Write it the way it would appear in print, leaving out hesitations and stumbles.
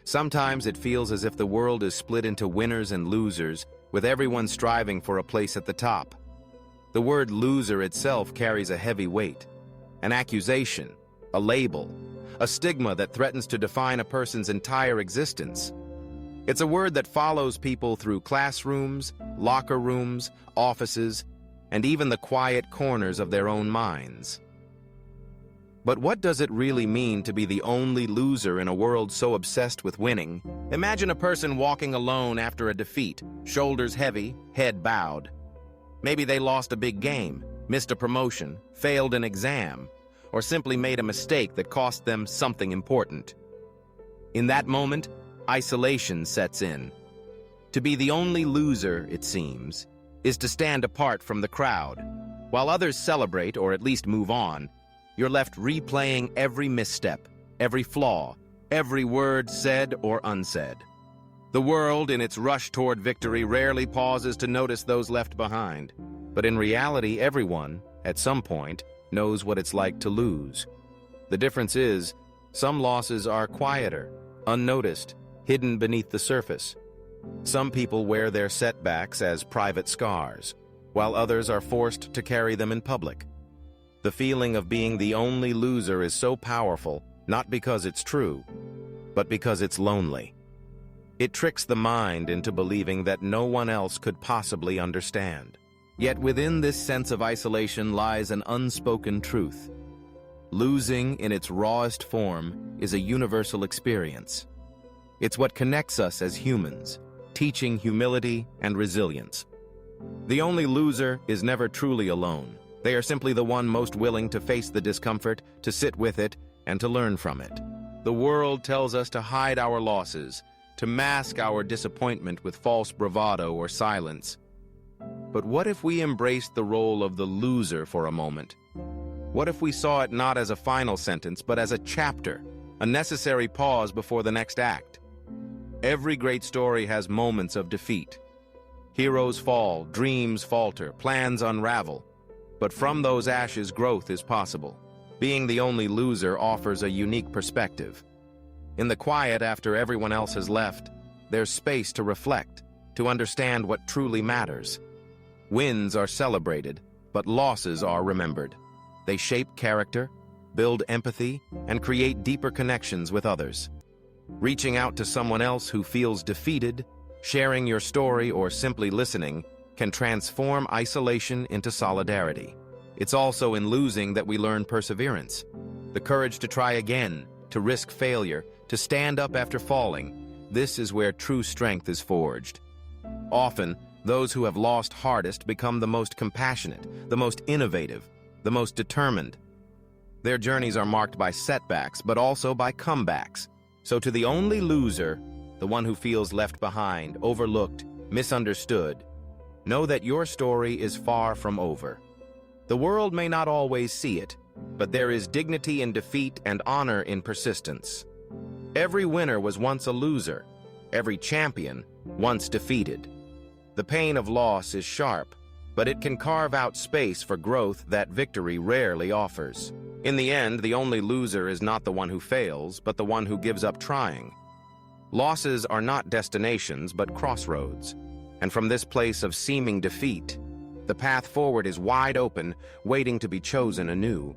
Sometimes it feels as if the world is split into winners and losers, with everyone striving for a place at the top. The word loser itself carries a heavy weight, an accusation, a label, a stigma that threatens to define a person's entire existence. It's a word that follows people through classrooms, locker rooms, offices, and even the quiet corners of their own minds. But what does it really mean to be the only loser in a world so obsessed with winning? Imagine a person walking alone after a defeat, shoulders heavy, head bowed. Maybe they lost a big game, missed a promotion, failed an exam, or simply made a mistake that cost them something important. In that moment, isolation sets in. To be the only loser, it seems, is to stand apart from the crowd. While others celebrate or at least move on, you're left replaying every misstep, every flaw, every word said or unsaid. The world, in its rush toward victory, rarely pauses to notice those left behind. But in reality, everyone, at some point, knows what it's like to lose. The difference is, some losses are quieter, unnoticed, hidden beneath the surface. Some people wear their setbacks as private scars, while others are forced to carry them in public. The feeling of being the only loser is so powerful, not because it's true, but because it's lonely. It tricks the mind into believing that no one else could possibly understand. Yet within this sense of isolation lies an unspoken truth. Losing in its rawest form is a universal experience. It's what connects us as humans, teaching humility and resilience. The only loser is never truly alone. They are simply the one most willing to face the discomfort, to sit with it, and to learn from it. The world tells us to hide our losses, to mask our disappointment with false bravado or silence. But what if we embraced the role of the loser for a moment? What if we saw it not as a final sentence, but as a chapter, a necessary pause before the next act? Every great story has moments of defeat. Heroes fall, dreams falter, plans unravel. But from those ashes, growth is possible. Being the only loser offers a unique perspective. In the quiet after everyone else has left, there's space to reflect, to understand what truly matters. Wins are celebrated, but losses are remembered. They shape character, build empathy, and create deeper connections with others. Reaching out to someone else who feels defeated, sharing your story, or simply listening can transform isolation into solidarity. It's also in losing that we learn perseverance, the courage to try again, to risk failure, to stand up after falling. This is where true strength is forged. Often, those who have lost hardest become the most compassionate, the most innovative, the most determined. Their journeys are marked by setbacks, but also by comebacks. So to the only loser, the one who feels left behind, overlooked, misunderstood, know that your story is far from over. The world may not always see it, but there is dignity in defeat and honor in persistence. Every winner was once a loser, every champion once defeated. The pain of loss is sharp, but it can carve out space for growth that victory rarely offers. In the end, the only loser is not the one who fails, but the one who gives up trying. Losses are not destinations, but crossroads. And from this place of seeming defeat, the path forward is wide open, waiting to be chosen anew.